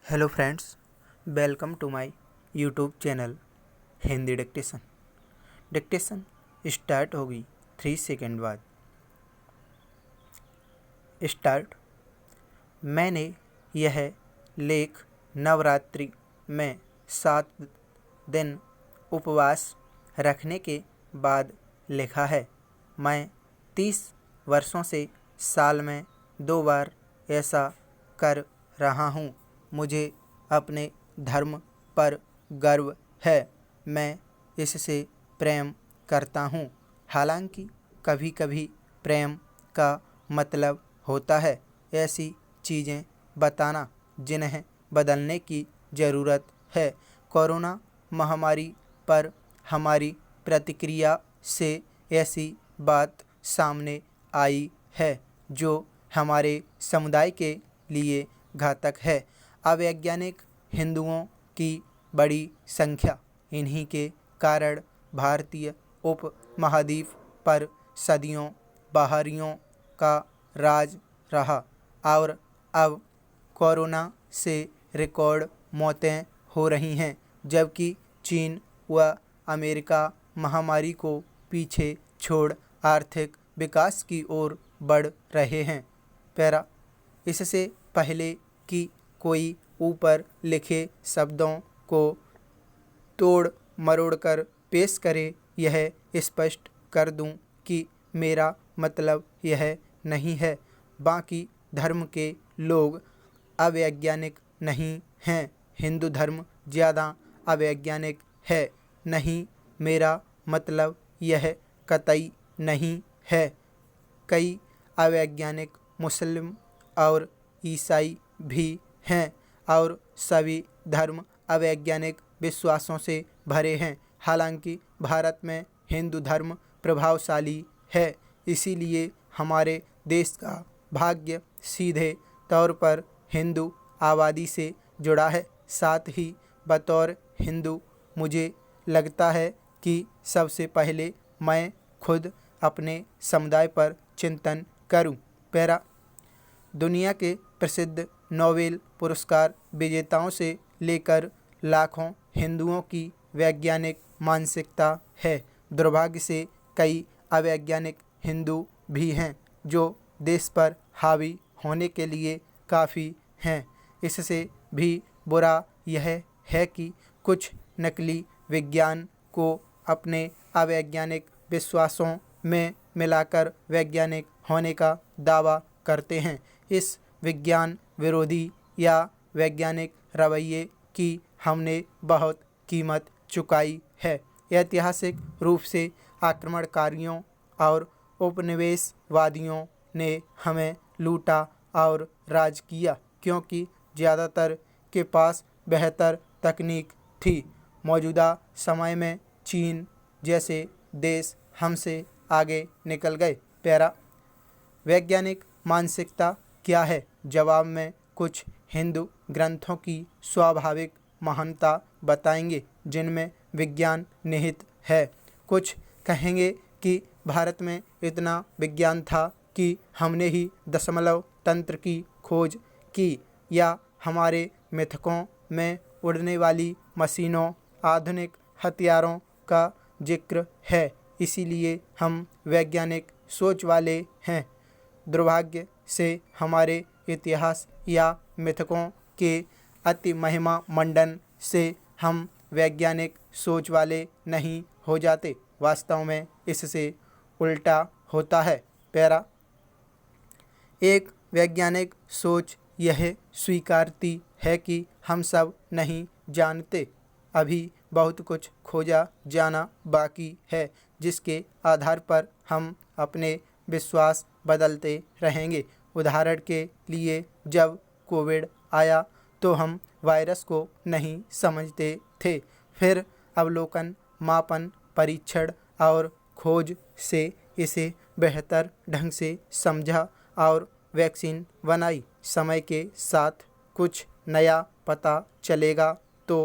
Hello friends, welcome to my YouTube channel Hindi dictation. Dictation start होगी 3 second बाद। Start. मैंने यह लेख नवरात्रि में 7 दिन उपवास रखने के बाद लिखा है। मैं 30 वर्षों से साल में 2 बार ऐसा कर रहा हूँ। मुझे अपने धर्म पर गर्व है। मैं इससे प्रेम करता हूँ। हालांकि कभी कभी प्रेम का मतलब होता है ऐसी चीज़ें बताना जिन्हें बदलने की ज़रूरत है। कोरोना महामारी पर हमारी प्रतिक्रिया से ऐसी बात सामने आई है जो हमारे समुदाय के लिए घातक है। अवैज्ञानिक हिंदुओं की बड़ी संख्या, इन्हीं के कारण भारतीय उपमहाद्वीप पर सदियों बाहरियों का राज रहा और अब कोरोना से रिकॉर्ड मौतें हो रही हैं, जबकि चीन व अमेरिका महामारी को पीछे छोड़ आर्थिक विकास की ओर बढ़ रहे हैं। पैरा। इससे पहले कि कोई ऊपर लिखे शब्दों को तोड़ मरोड़ कर पेश करे, यह स्पष्ट कर दूं कि मेरा मतलब यह नहीं है बाकी धर्म के लोग अवैज्ञानिक नहीं हैं। हिंदू धर्म ज़्यादा अवैज्ञानिक है नहीं, मेरा मतलब यह कतई नहीं है। कई अवैज्ञानिक मुस्लिम और ईसाई भी हैं और सभी धर्म अवैज्ञानिक विश्वासों से भरे हैं। हालांकि भारत में हिंदू धर्म प्रभावशाली है, इसीलिए हमारे देश का भाग्य सीधे तौर पर हिंदू आबादी से जुड़ा है। साथ ही बतौर हिंदू मुझे लगता है कि सबसे पहले मैं खुद अपने समुदाय पर चिंतन करूं। पैरा। दुनिया के प्रसिद्ध नोबेल पुरस्कार विजेताओं से लेकर लाखों हिंदुओं की वैज्ञानिक मानसिकता है। दुर्भाग्य से कई अवैज्ञानिक हिंदू भी हैं जो देश पर हावी होने के लिए काफ़ी हैं। इससे भी बुरा यह है कि कुछ नकली विज्ञान को अपने अवैज्ञानिक विश्वासों में मिलाकर वैज्ञानिक होने का दावा करते हैं। इस विज्ञान विरोधी या वैज्ञानिक रवैये की हमने बहुत कीमत चुकाई है। ऐतिहासिक रूप से आक्रमणकारियों और उपनिवेशवादियों ने हमें लूटा और राज किया क्योंकि ज़्यादातर के पास बेहतर तकनीक थी। मौजूदा समय में चीन जैसे देश हमसे आगे निकल गए। पैरा। वैज्ञानिक मानसिकता क्या है? जवाब में कुछ हिंदू ग्रंथों की स्वाभाविक महानता बताएंगे जिनमें विज्ञान निहित है। कुछ कहेंगे कि भारत में इतना विज्ञान था कि हमने ही दशमलव तंत्र की खोज की, या हमारे मिथकों में उड़ने वाली मशीनों, आधुनिक हथियारों का जिक्र है, इसीलिए हम वैज्ञानिक सोच वाले हैं। दुर्भाग्य से हमारे इतिहास या मिथकों के अति महिमा मंडन से हम वैज्ञानिक सोच वाले नहीं हो जाते। वास्तव में इससे उल्टा होता है। पैरा। एक वैज्ञानिक सोच यह स्वीकारती है कि हम सब नहीं जानते, अभी बहुत कुछ खोजा जाना बाकी है, जिसके आधार पर हम अपने विश्वास बदलते रहेंगे। उदाहरण के लिए जब कोविड आया तो हम वायरस को नहीं समझते थे, फिर अवलोकन, मापन, परीक्षण और खोज से इसे बेहतर ढंग से समझा और वैक्सीन बनाई। समय के साथ कुछ नया पता चलेगा तो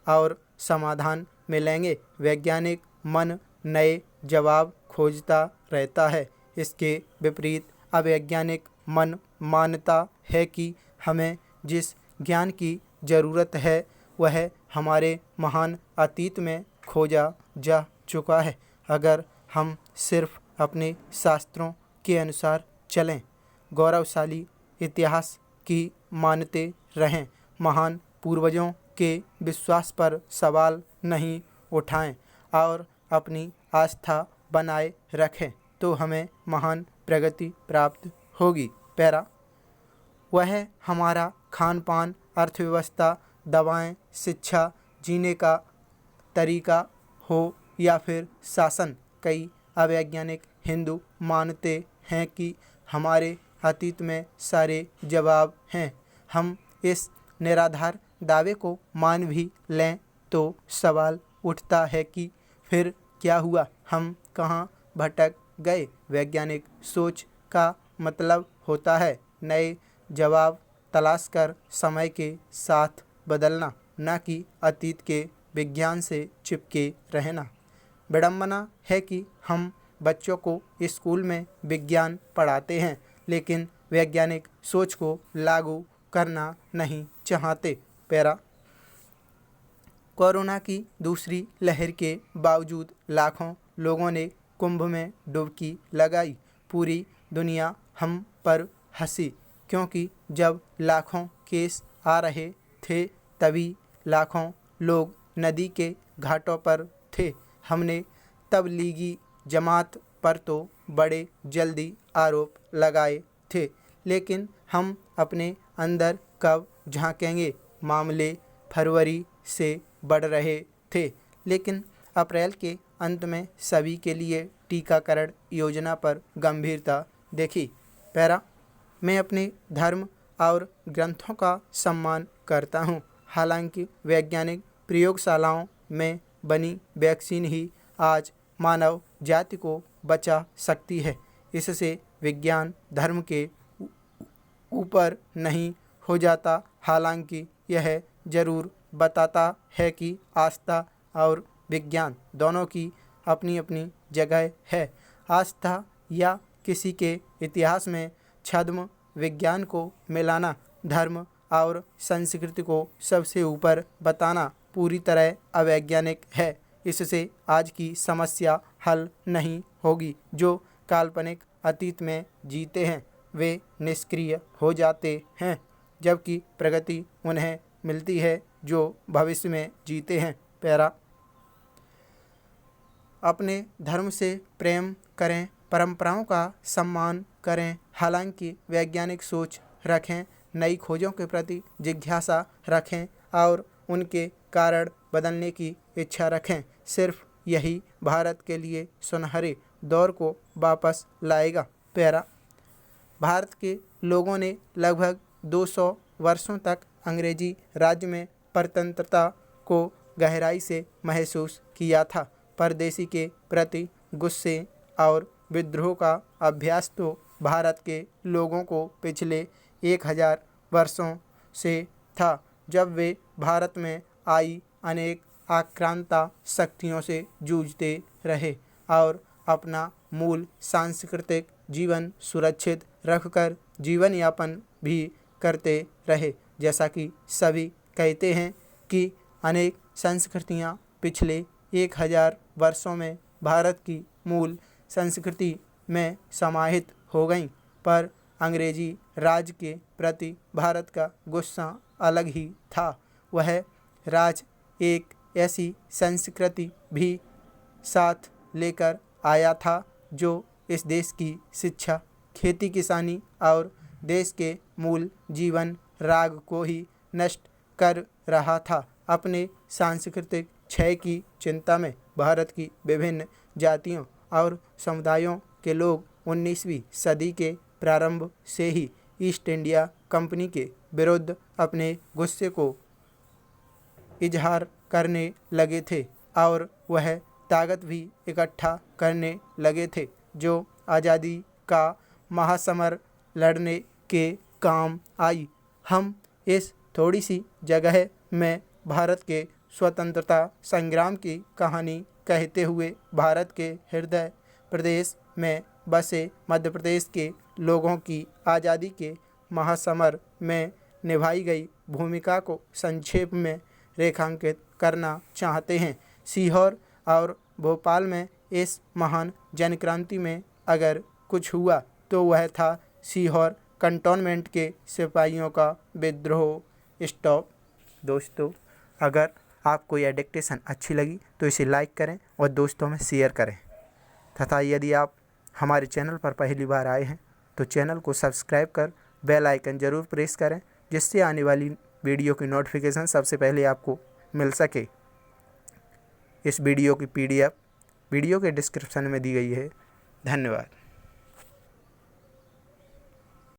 और समाधान मिलेंगे। वैज्ञानिक मन नए जवाब खोजता रहता है। इसके विपरीत अवैज्ञानिक मन मानता है कि हमें जिस ज्ञान की ज़रूरत है वह हमारे महान अतीत में खोजा जा चुका है। अगर हम सिर्फ अपने शास्त्रों के अनुसार चलें, गौरवशाली इतिहास की मानते रहें, महान पूर्वजों के विश्वास पर सवाल नहीं उठाएं और अपनी आस्था बनाए रखें, तो हमें महान प्रगति प्राप्त होगी। पैरा, वह हमारा खान पान, अर्थव्यवस्था, दवाएं, शिक्षा, जीने का तरीका हो या फिर शासन, कई अवैज्ञानिक हिंदू मानते हैं कि हमारे अतीत में सारे जवाब हैं। हम इस निराधार दावे को मान भी लें तो सवाल उठता है कि फिर क्या हुआ, हम कहाँ भटक गए। वैज्ञानिक सोच का मतलब होता है नए जवाब तलाश कर समय के साथ बदलना, न कि अतीत के विज्ञान से चिपके रहना। विडंबना है कि हम बच्चों को स्कूल में विज्ञान पढ़ाते हैं लेकिन वैज्ञानिक सोच को लागू करना नहीं चाहते। पैरा, कोरोना की दूसरी लहर के बावजूद लाखों लोगों ने कुंभ में डुबकी लगाई। पूरी दुनिया हम पर हंसी क्योंकि जब लाखों केस आ रहे थे तभी लाखों लोग नदी के घाटों पर थे। हमने तबलीगी जमात पर तो बड़े जल्दी आरोप लगाए थे, लेकिन हम अपने अंदर कब झांकेंगे। मामले फरवरी से बढ़ रहे थे, लेकिन अप्रैल के अंत में सभी के लिए टीकाकरण योजना पर गंभीरता देखी। पैरा, मैं अपने धर्म और ग्रंथों का सम्मान करता हूँ। हालांकि वैज्ञानिक प्रयोगशालाओं में बनी वैक्सीन ही आज मानव जाति को बचा सकती है। इससे विज्ञान धर्म के ऊपर नहीं हो जाता। हालांकि यह ज़रूर बताता है कि आस्था और विज्ञान दोनों की अपनी अपनी जगह है। आस्था या किसी के इतिहास में छद्म विज्ञान को मिलाना, धर्म और संस्कृति को सबसे ऊपर बताना पूरी तरह अवैज्ञानिक है। इससे आज की समस्या हल नहीं होगी। जो काल्पनिक अतीत में जीते हैं वे निष्क्रिय हो जाते हैं, जबकि प्रगति उन्हें मिलती है जो भविष्य में जीते हैं। पैरा, अपने धर्म से प्रेम करें, परंपराओं का सम्मान करें, हालांकि वैज्ञानिक सोच रखें, नई खोजों के प्रति जिज्ञासा रखें और उनके कारण बदलने की इच्छा रखें। सिर्फ यही भारत के लिए सुनहरे दौर को वापस लाएगा। पैरा, भारत के लोगों ने लगभग 200 वर्षों तक अंग्रेजी राज्य में परतंत्रता को गहराई से महसूस किया था। परदेशी के प्रति गुस्से और विद्रोह का अभ्यास तो भारत के लोगों को पिछले 1000 वर्षों से था, जब वे भारत में आई अनेक आक्रांता शक्तियों से जूझते रहे और अपना मूल सांस्कृतिक जीवन सुरक्षित रखकर जीवन यापन भी करते रहे। जैसा कि सभी कहते हैं कि अनेक संस्कृतियां पिछले 1000 वर्षों में भारत की मूल संस्कृति में समाहित हो गईं, पर अंग्रेजी राज के प्रति भारत का गुस्सा अलग ही था। वह राज एक ऐसी संस्कृति भी साथ लेकर आया था जो इस देश की शिक्षा, खेती किसानी और देश के मूल जीवन राग को ही नष्ट कर रहा था। अपने सांस्कृतिक क्षय की चिंता में भारत की विभिन्न जातियों और समुदायों के लोग 19वीं सदी के प्रारंभ से ही ईस्ट इंडिया कंपनी के विरुद्ध अपने गुस्से को इजहार करने लगे थे और वह ताकत भी इकट्ठा करने लगे थे जो आज़ादी का महासमर लड़ने के काम आई। हम इस थोड़ी सी जगह में भारत के स्वतंत्रता संग्राम की कहानी कहते हुए भारत के हृदय प्रदेश में बसे मध्य प्रदेश के लोगों की आज़ादी के महासमर में निभाई गई भूमिका को संक्षेप में रेखांकित करना चाहते हैं। सीहोर और भोपाल में इस महान जनक्रांति में अगर कुछ हुआ तो वह था सीहोर कंटोनमेंट के सिपाहियों का विद्रोह। स्टॉप। दोस्तों, अगर आपको यह डिक्टेशन अच्छी लगी तो इसे लाइक करें और दोस्तों में शेयर करें तथा यदि आप हमारे चैनल पर पहली बार आए हैं तो चैनल को सब्सक्राइब कर बेल आइकन ज़रूर प्रेस करें, जिससे आने वाली वीडियो की नोटिफिकेशन सबसे पहले आपको मिल सके। इस वीडियो की PDF वीडियो के डिस्क्रिप्शन में दी गई है। धन्यवाद।